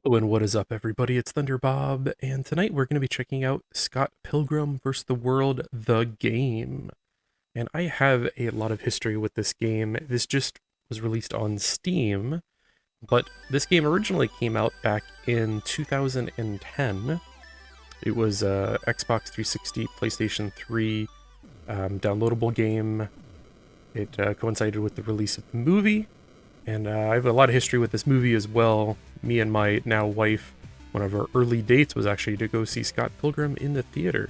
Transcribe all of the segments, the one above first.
Hello and what is up, everybody? It's Thunder Bob, and tonight we're going to be checking out Scott Pilgrim vs. the World, the game. And I have a lot of history with this game. This just was released on Steam, but this game originally came out back in 2010. It was a Xbox 360, PlayStation 3 downloadable game. It coincided with the release of the movie, and I have a lot of history with this movie as well. Me and my now wife, one of our early dates was actually to go see Scott Pilgrim in the theater.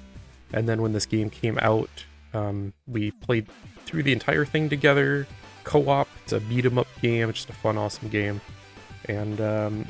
And then when this game came out, we played through the entire thing together, co-op. It's a beat-em-up game, it's just a fun, awesome game. And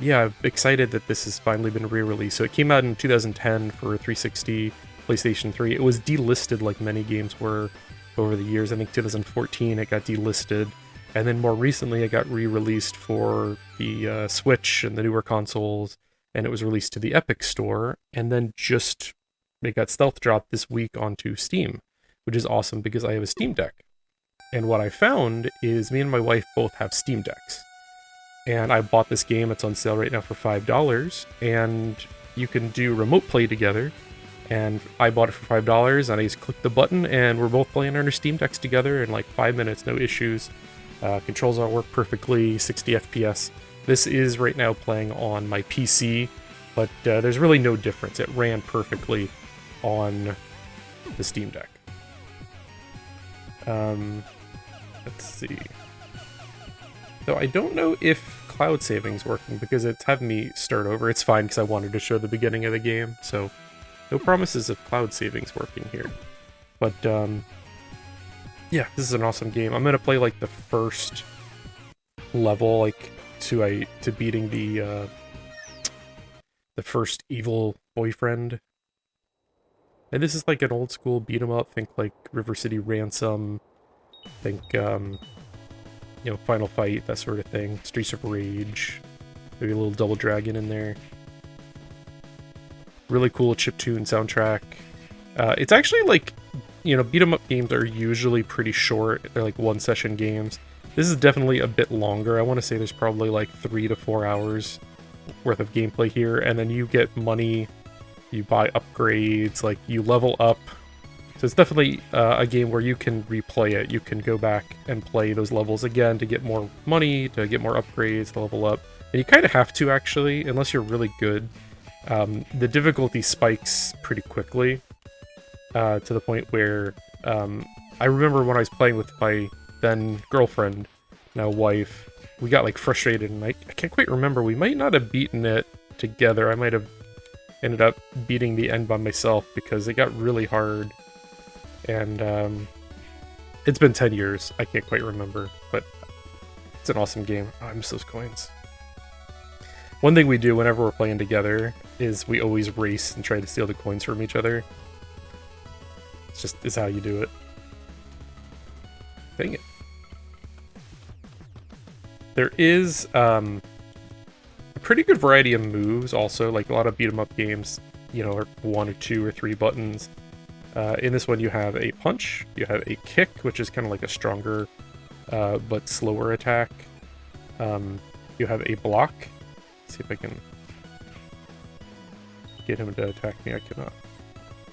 yeah, I'm excited that this has finally been re-released. So it came out in 2010 for 360, PlayStation 3. It was delisted like many games were over the years. I think 2014 it got delisted. And then more recently, it got re-released for the Switch and the newer consoles, and it was released to the Epic Store, and then it got stealth dropped this week onto Steam, which is awesome because I have a Steam Deck. And what I found is me and my wife both have Steam Decks. And I bought this game, it's on sale right now for $5, and you can do remote play together. And I bought it for $5, and I just clicked the button, and we're both playing on our Steam Decks together in like 5 minutes, no issues. Controls all work perfectly, 60 FPS. This is right now playing on my PC, but there's really no difference. It ran perfectly on the Steam Deck. Let's see. So I don't know if cloud saving's working because it's having me start over. It's fine because I wanted to show the beginning of the game, so no promises of cloud saving's working here. But yeah, this is an awesome game. I'm gonna play like the first level, like to beating the first evil boyfriend. And this is like an old school beat 'em up. Think like River City Ransom. Think Final Fight, that sort of thing. Streets of Rage. Maybe a little Double Dragon in there. Really cool chiptune soundtrack. It's actually like, beat 'em up games are usually pretty short. They're like one session games. This is definitely a bit longer. I want to say there's probably like 3 to 4 hours worth of gameplay here, and then you get money, you buy upgrades, like you level up. So it's definitely a game where you can replay it. You can go back and play those levels again to get more money, to get more upgrades, to level up. And you kind of have to, actually, unless you're really good. The difficulty spikes pretty quickly. To the point where I remember when I was playing with my then girlfriend, now wife, we got like frustrated, and I can't quite remember. We might not have beaten it together. I might have ended up beating the end by myself because it got really hard. And it's been 10 years. I can't quite remember, but it's an awesome game. Oh, I miss those coins. One thing we do whenever we're playing together is we always race and try to steal the coins from each other. It's how you do it. Dang it. There is a pretty good variety of moves also, like a lot of beat 'em up games, are 1 or 2 or 3 buttons. In this one you have a punch, you have a kick, which is kind of like a stronger but slower attack. You have a block. Let's see if I can get him to attack me. I cannot.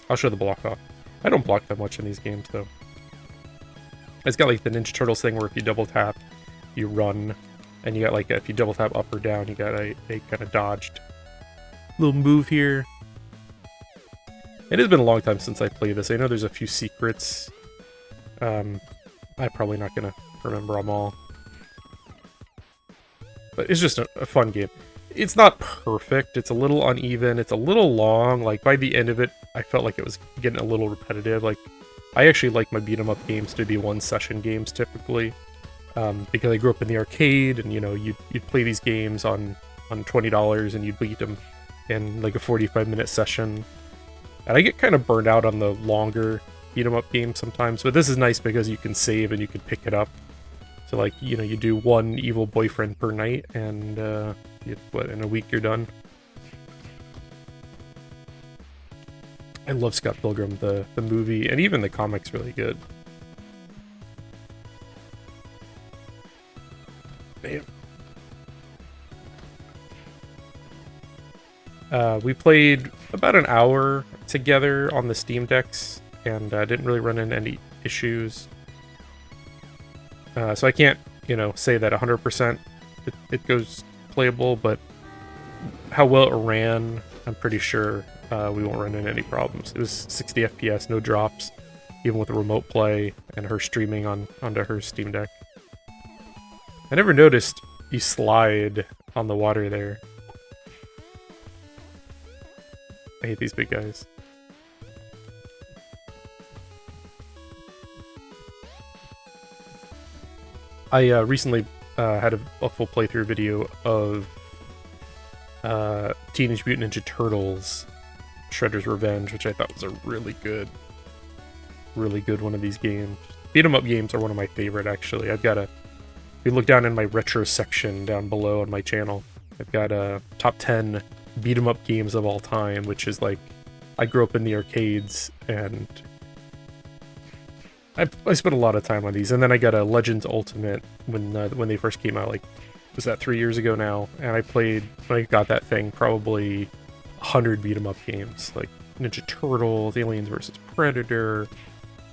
I'll show the block off. I don't block that much in these games, though. It's got like the Ninja Turtles thing where if you double tap, you run. And you got like, if you double tap up or down, you got a kind of dodged little move here. It has been a long time since I played this. I know there's a few secrets. I'm probably not going to remember them all. But it's just a fun game. It's not perfect. It's a little uneven. It's a little long. Like, by the end of it, I felt like it was getting a little repetitive. Like, I actually like my beat-em-up games to be one-session games, typically. Because I grew up in the arcade, and, you'd play these games on $20, and you'd beat them in, like, a 45-minute session. And I get kind of burned out on the longer beat-em-up games sometimes. But this is nice because you can save and you can pick it up. So, like, you do one evil boyfriend per night, and, in a week you're done. I love Scott Pilgrim, the movie, and even the comic's really good. Bam. We played about an hour together on the Steam Decks, and didn't really run into any issues. So I can't, say that 100% it goes playable, but how well it ran, I'm pretty sure we won't run into any problems. It was 60 FPS, no drops, even with the remote play and her streaming onto her Steam Deck. I never noticed you slide on the water there. I hate these big guys. I recently had a full playthrough video of Teenage Mutant Ninja Turtles Shredder's Revenge, which I thought was a really good one of these games. Beat 'em up games are one of my favorite, actually. I've got if you look down in my retro section down below on my channel, I've got a top 10 beat 'em up games of all time, which is like, I grew up in the arcades, and I spent a lot of time on these. And then I got a Legends Ultimate when they first came out, like, was that 3 years ago now? And I played, when I got that thing, probably 100 beat 'em up games, like Ninja Turtles, Aliens vs. Predator,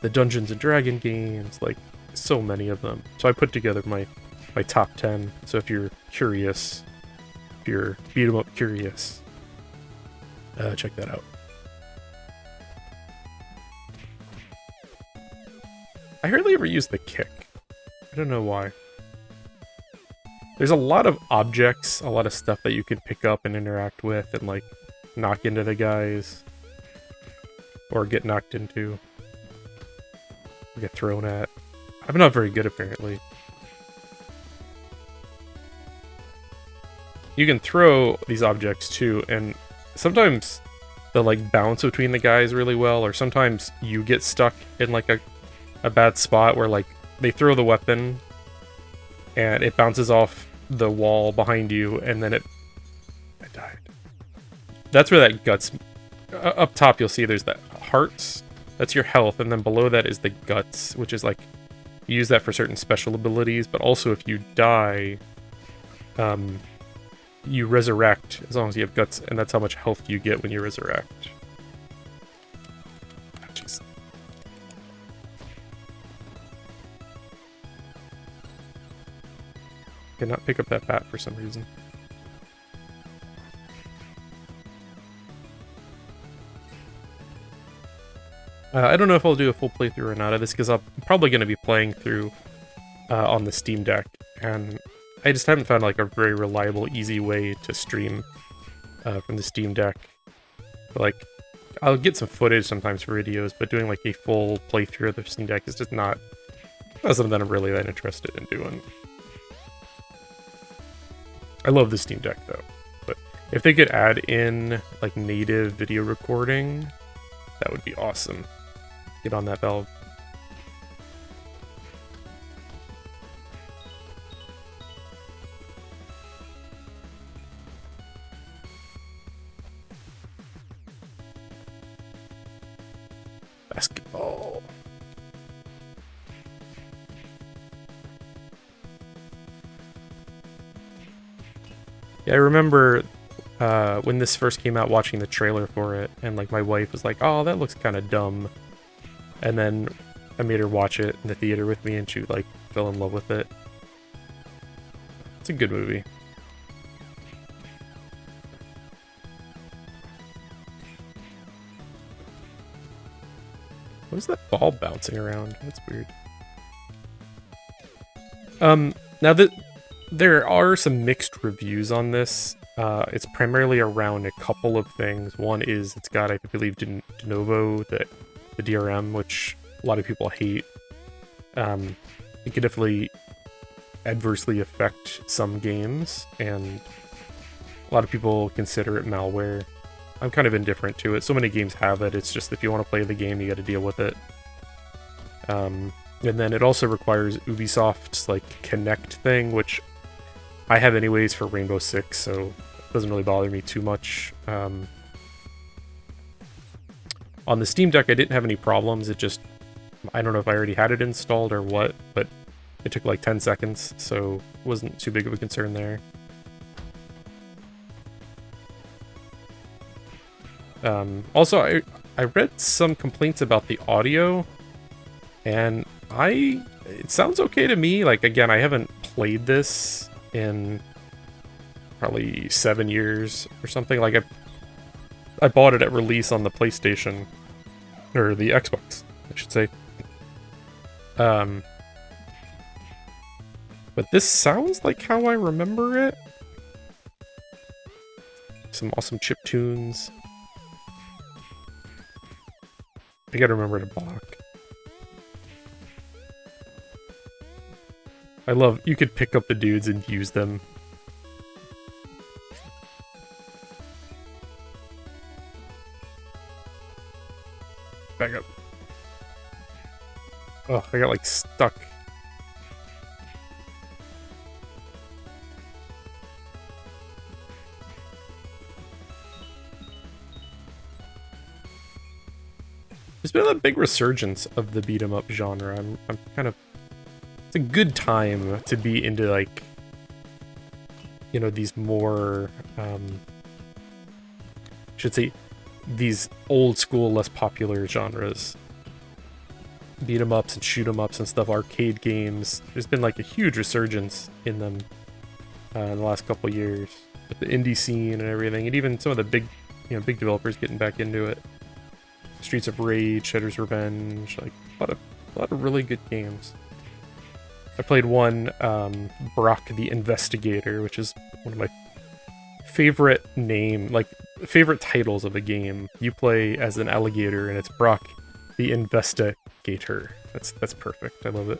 the Dungeons and Dragon games, like, so many of them. So I put together my top 10. So if you're curious, if you're beat 'em up curious, check that out. I hardly ever use the kick. I don't know why. There's a lot of objects, a lot of stuff that you can pick up and interact with and, like, knock into the guys. Or get knocked into. Or get thrown at. I'm not very good, apparently. You can throw these objects, too, and sometimes they'll, like, bounce between the guys really well, or sometimes you get stuck in, like, a bad spot where, like, they throw the weapon and it bounces off the wall behind you, and then I died. That's where that guts... up top you'll see there's that hearts. That's your health, and then below that is the guts, which is, like, you use that for certain special abilities, but also if you die, you resurrect as long as you have guts, and that's how much health you get when you resurrect. Jeez. Cannot pick up that bat for some reason. I don't know if I'll do a full playthrough or not of this, because I'm probably going to be playing through on the Steam Deck, and I just haven't found, like, a very reliable, easy way to stream from the Steam Deck. But, like, I'll get some footage sometimes for videos, but doing, like, a full playthrough of the Steam Deck is just not something that I'm really that interested in doing. I love the Steam Deck, though, but if they could add in, like, native video recording, that would be awesome. Get on that, Valve. Basketball. Yeah, I remember when this first came out, watching the trailer for it, and, like, my wife was like, "Oh, that looks kind of dumb," and then I made her watch it in the theater with me, and she, like, fell in love with it. It's a good movie. What is that ball bouncing around? That's weird. Now that there are some mixed reviews on this, it's primarily around a couple of things. One is it's got, I believe, de novo, the DRM, which a lot of people hate. It could definitely adversely affect some games, and a lot of people consider it malware. I'm kind of indifferent to it. So many games have it. It's just if you want to play the game, you got to deal with it. And then it also requires Ubisoft's, like, Connect thing, which I have anyways for Rainbow Six, so it doesn't really bother me too much. On the Steam Deck, I didn't have any problems. It just, I don't know if I already had it installed or what, but it took like 10 seconds, so it wasn't too big of a concern there. Also, I read some complaints about the audio, and it sounds okay to me. Like, again, I haven't played this in probably 7 years or something. Like, I bought it at release on the PlayStation, or the Xbox, I should say. But this sounds like how I remember it. Some awesome chip tunes. I gotta remember to block. I love, you could pick up the dudes and use them. Back up. Oh, I got like stuck. There's been a big resurgence of the beat 'em up genre. I'm kind of, it's a good time to be into, like, you know, these more, should say, these old school, less popular genres. Beat 'em ups and shoot 'em ups and stuff, arcade games. There's been like a huge resurgence in them in the last couple years, with the indie scene and everything, and even some of the big, you know, big developers getting back into it. Streets of Rage, Shredder's Revenge, like a lot of really good games. I played one, Brock the Investigator, which is one of my favorite favorite titles of a game. You play as an alligator, and it's Brock the Investigator. That's perfect. I love it.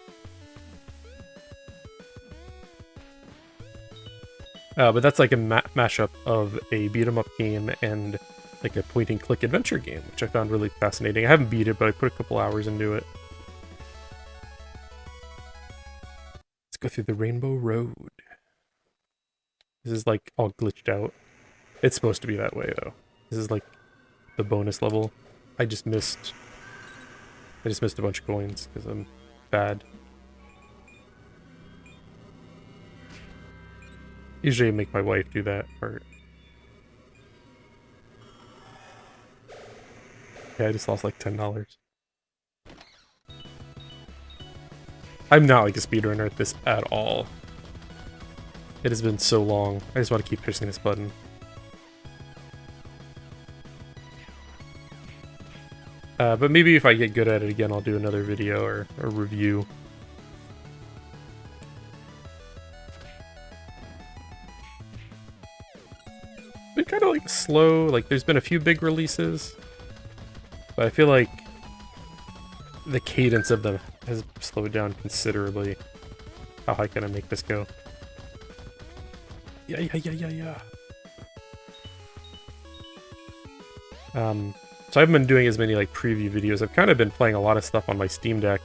But that's like a mashup of a beat 'em up game and like a point-and-click adventure game, which I found really fascinating. I haven't beat it, but I put a couple hours into it. Let's go through the Rainbow Road. This is like all glitched out. It's supposed to be that way though. This is like the bonus level. I just missed a bunch of coins because I'm bad. Usually I make my wife do that part. Yeah, I just lost like $10. I'm not like a speedrunner at this at all. It has been so long. I just want to keep pushing this button. But maybe if I get good at it again, I'll do another video or a review. It's been kind of like slow. Like, there's been a few big releases, but I feel like the cadence of them has slowed down considerably. How high can I make this go? Yeah. So I haven't been doing as many like preview videos. I've kind of been playing a lot of stuff on my Steam Deck,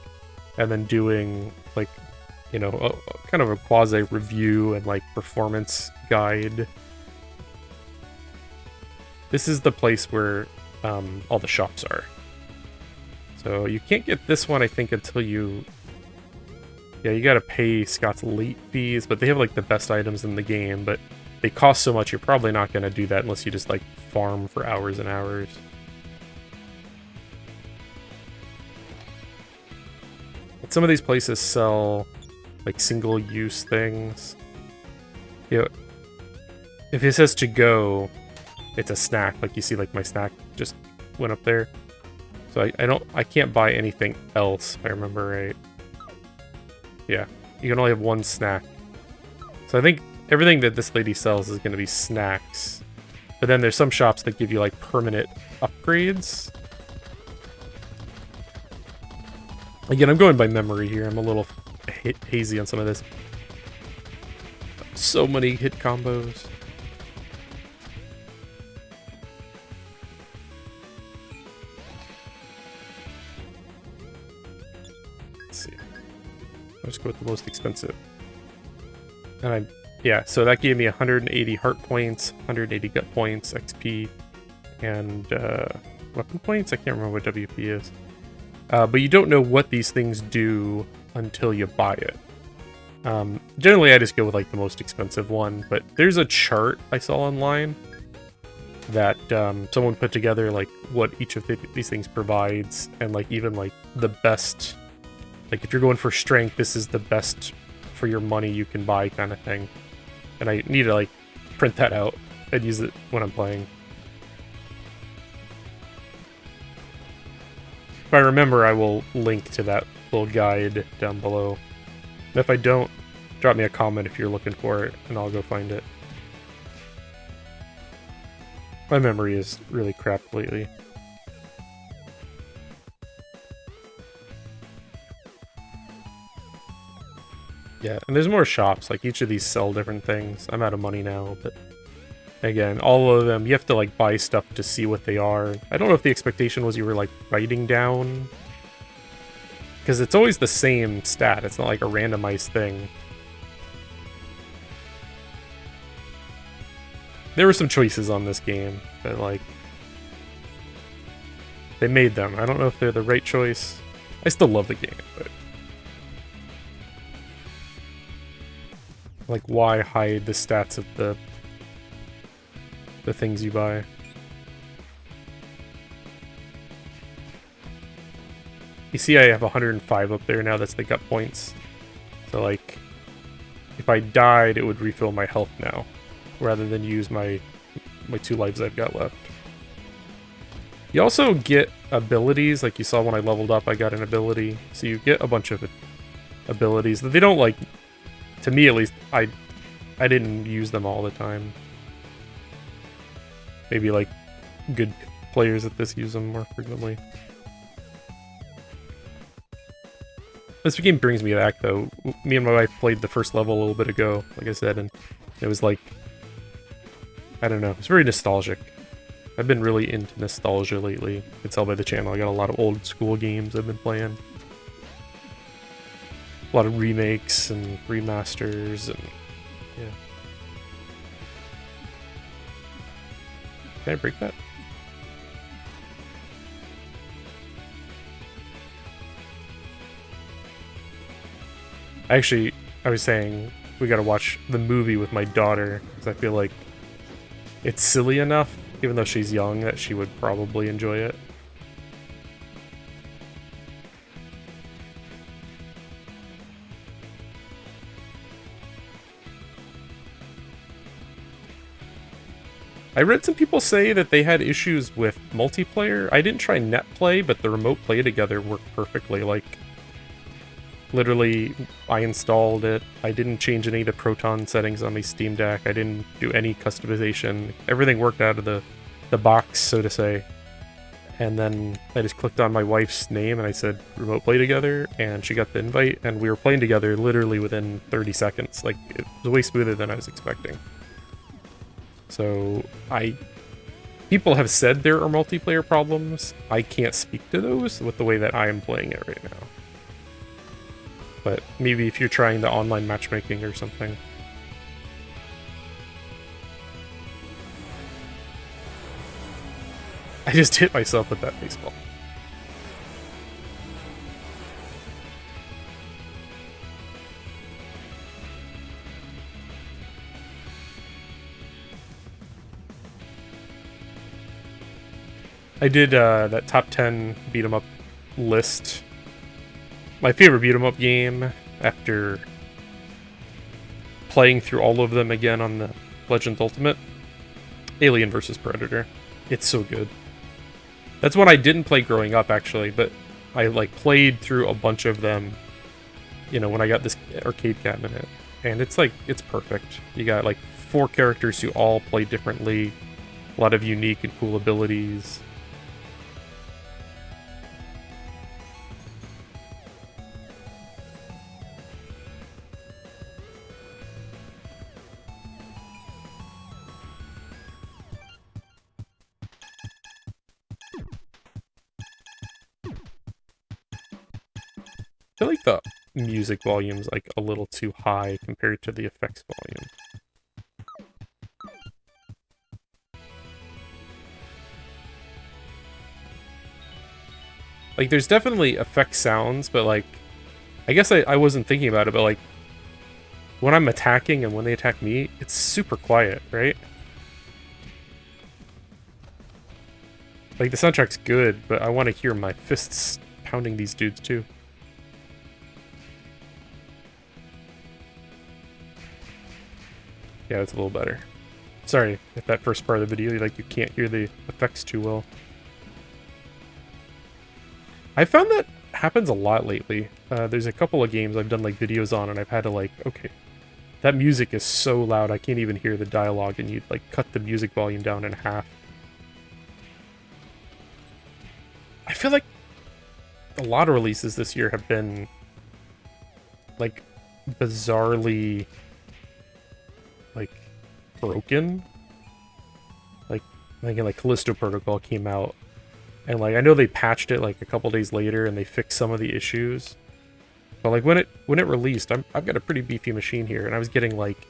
and then doing like, you know, kind of a quasi review and like performance guide. This is the place where all the shops are. So you can't get this one, I think, until you... Yeah, you gotta pay Scott's late fees, but they have like the best items in the game, but they cost so much you're probably not gonna do that unless you just like farm for hours and hours. But some of these places sell like single-use things. You know, if it says to go, it's a snack. Like you see, like my snack just went up there. So I can't buy anything else, if I remember right. Yeah, you can only have one snack. So I think everything that this lady sells is going to be snacks. But then there's some shops that give you like permanent upgrades. Again, I'm going by memory here. I'm a little hazy on some of this. So many hit combos. Let's see. I'll just go with the most expensive. And yeah, so that gave me 180 heart points, 180 gut points, XP, and weapon points? I can't remember what WP is. But you don't know what these things do until you buy it. Generally, I just go with like the most expensive one, but there's a chart I saw online that someone put together like what each of these things provides, and like even like the best, like if you're going for strength, this is the best for your money you can buy kind of thing. And I need to like print that out and use it when I'm playing. If I remember, I will link to that little guide down below. And if I don't, drop me a comment if you're looking for it, and I'll go find it. My memory is really crap lately. Yeah, and there's more shops. Like, each of these sell different things. I'm out of money now, but again, all of them, you have to, like, buy stuff to see what they are. I don't know if the expectation was you were, like, writing down, because it's always the same stat. It's not like a randomized thing. There were some choices on this game that, like, they made them. I don't know if they're the right choice. I still love the game, but like, why hide the stats of the things you buy? You see I have 105 up there now, that's the gut points. So like, if I died, it would refill my health now, rather than use my 2 lives I've got left. You also get abilities, like you saw when I leveled up, I got an ability. So you get a bunch of abilities that they don't, like, to me at least, I didn't use them all the time. Maybe like good players at this use them more frequently. This game brings me back though. Me and my wife played the first level a little bit ago, like I said, and it was like, I don't know, it's very nostalgic. I've been really into nostalgia lately. You can tell by the channel, I got a lot of old school games I've been playing. A lot of remakes and remasters, and yeah. Can I break that? Actually, I was saying we gotta watch the movie with my daughter, because I feel like it's silly enough, even though she's young, that she would probably enjoy it. I read some people say that they had issues with multiplayer. I didn't try net play, but the remote play together worked perfectly. Like, literally, I installed it. I didn't change any of the Proton settings on my Steam Deck. I didn't do any customization. Everything worked out of the box, so to say. And then I just clicked on my wife's name and I said, remote play together, and she got the invite, and we were playing together literally within 30 seconds. Like, it was way smoother than I was expecting. So, people have said there are multiplayer problems. I can't speak to those with the way that I am playing it right now. But maybe if you're trying the online matchmaking or something. I just hit myself with that baseball. I did that top 10 beat 'em up list. My favorite beat 'em up game, after playing through all of them again on the Legends Ultimate, Alien vs. Predator. It's so good. That's one I didn't play growing up, actually, but I like played through a bunch of them, you know, when I got this arcade cabinet. And it's like, it's perfect. You got like 4 characters who all play differently, a lot of unique and cool abilities. I feel like the music volume's like a little too high compared to the effects volume. Like, there's definitely effect sounds, but like, I guess I wasn't thinking about it, but like, when I'm attacking and when they attack me, it's super quiet, right? Like, the soundtrack's good, but I want to hear my fists pounding these dudes too. Yeah, it's a little better. Sorry if that first part of the video, like, you can't hear the effects too well. I found that happens a lot lately. There's a couple of games I've done like videos on and I've had to like, okay, that music is so loud I can't even hear the dialogue, and you'd like cut the music volume down in half. I feel like a lot of releases this year have been like bizarrely like broken. Like I think like Callisto Protocol came out, and like I know they patched it like a couple days later and they fixed some of the issues. But like when it released, I've got a pretty beefy machine here, and I was getting like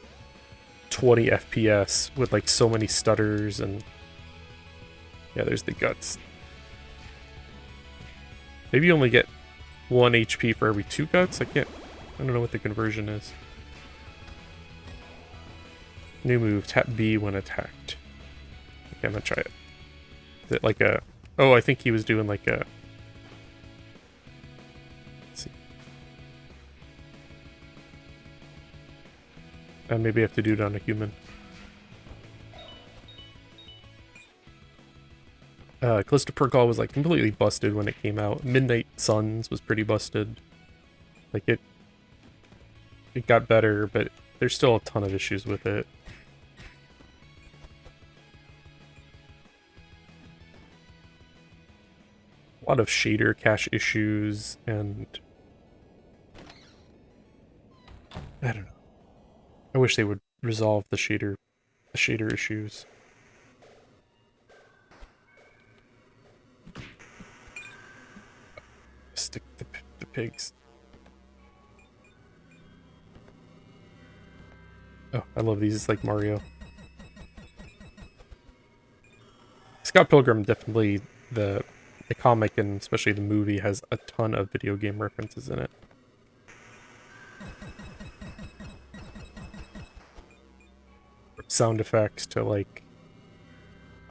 20 FPS with like so many stutters, and yeah, there's the guts. Maybe you only get 1 HP for every 2 guts? I don't know what the conversion is. New move, tap B when attacked. Okay, I'm gonna try it. Is it like a... Oh, I think he was doing like a... Let's see. Maybe I have to do it on a human. Callisto Protocol was like completely busted when it came out. Midnight Suns was pretty busted. Like it got better, but there's still a ton of issues with it. A lot of shader cache issues, and I don't know. I wish they would resolve the shader issues. Stick the pigs. Oh, I love these. It's like Mario. Scott Pilgrim, definitely the comic and especially the movie has a ton of video game references in it. Sound effects to like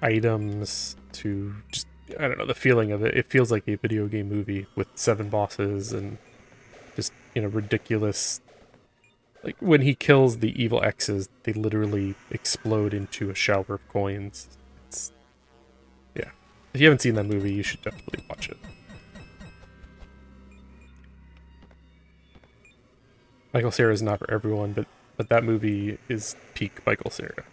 items to just, I don't know, the feeling of it. It feels like a video game movie with 7 bosses and just, you know, ridiculous. Like when he kills the evil Exes, they literally explode into a shower of coins. It's, yeah. If you haven't seen that movie, you should definitely watch it. Michael Cera is not for everyone, but that movie is peak Michael Cera.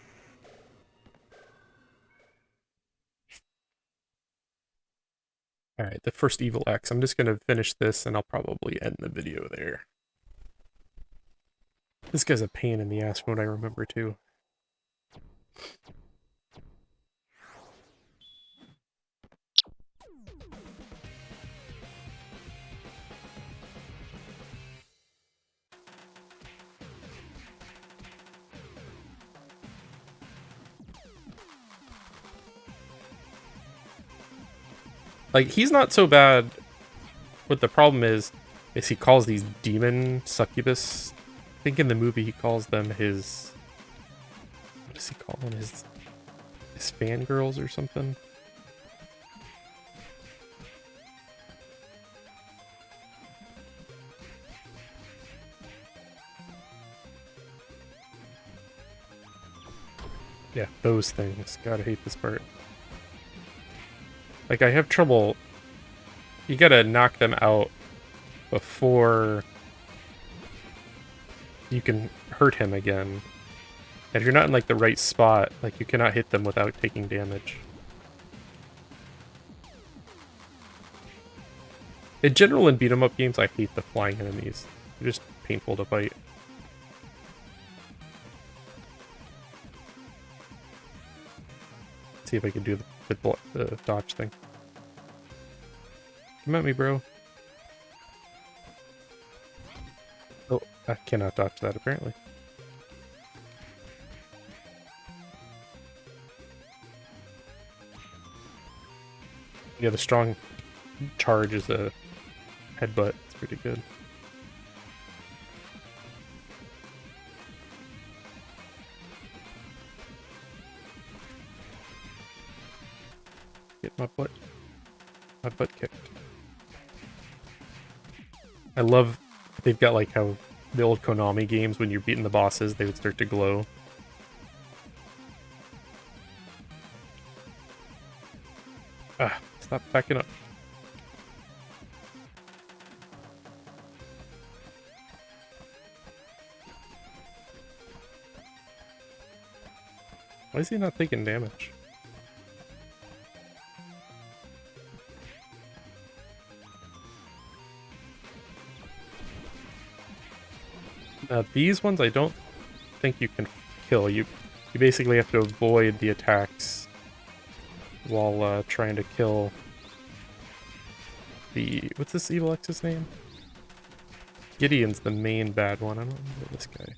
Alright, the first evil X. I'm just gonna finish this and I'll probably end the video there. This guy's a pain in the ass from what I remember too. Like, he's not so bad. What the problem is he calls these demon succubus. I think in the movie he calls them his... What does he call them? His fangirls or something? Yeah, those things. Gotta hate this part. Like, I have trouble... You gotta knock them out before you can hurt him again. And if you're not in, like, the right spot, like, you cannot hit them without taking damage. In general, in beat-em-up games, I hate the flying enemies. They're just painful to fight. Let's see if I can do the dodge thing. Come at me, bro. Oh, I cannot dodge that, apparently. Yeah, the strong charge is a headbutt. It's pretty good. Get my butt kicked. I love, they've got like how the old Konami games, when you're beating the bosses, they would start to glow. Ah, stop backing up. Why is he not taking damage? These ones I don't think you can kill. You basically have to avoid the attacks while trying to kill the... What's this evil X's name? Gideon's the main bad one. I don't remember this guy.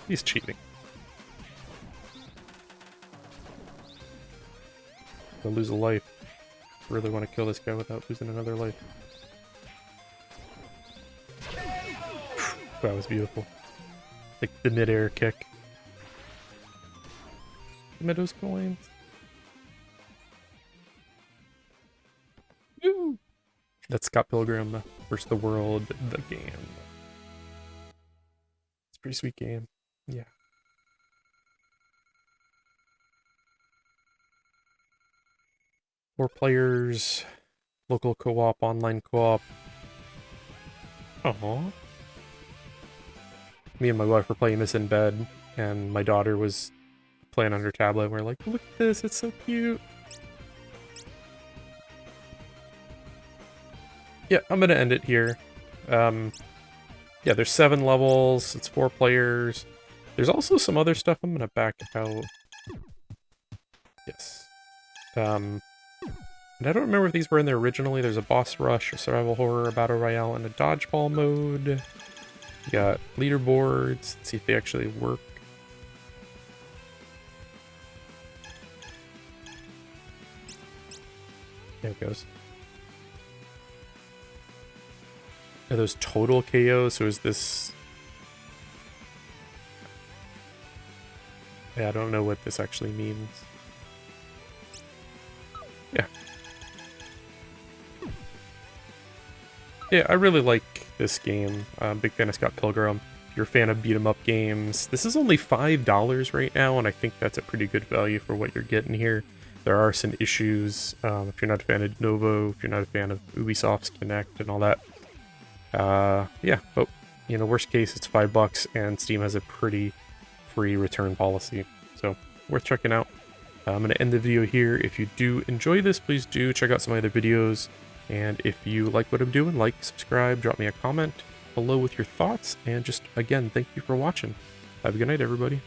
He's cheating. I'll lose a life. I really want to kill this guy without losing another life. That was beautiful. Like the mid-air kick. Meadows coins. Woo! That's Scott Pilgrim versus the World, the game. It's a pretty sweet game. Yeah. Four players, local co-op, online co-op. Aww. Me and my wife were playing this in bed, and my daughter was playing on her tablet, and we're like, look at this, it's so cute. Yeah, I'm gonna end it here. Yeah, there's 7 levels, it's 4 players. There's also some other stuff I'm gonna back out. Yes. And I don't remember if these were in there originally. There's a boss rush, a survival horror, a battle royale, and a dodgeball mode. You got leaderboards. Let's see if they actually work. There it goes. Are those total KOs? So is this... Yeah, I don't know what this actually means. Yeah. Yeah, I really like this game. I'm a big fan of Scott Pilgrim. If you're a fan of beat-em-up games, this is only $5 right now, and I think that's a pretty good value for what you're getting here. There are some issues if you're not a fan of Novo, if you're not a fan of Ubisoft's Connect and all that. Yeah, but you know, worst case, it's $5, and Steam has a pretty free return policy, so worth checking out. I'm going to end the video here. If you do enjoy this, please do check out some other videos. And if you like what I'm doing, like, subscribe, drop me a comment below with your thoughts. And just, again, thank you for watching. Have a good night, everybody.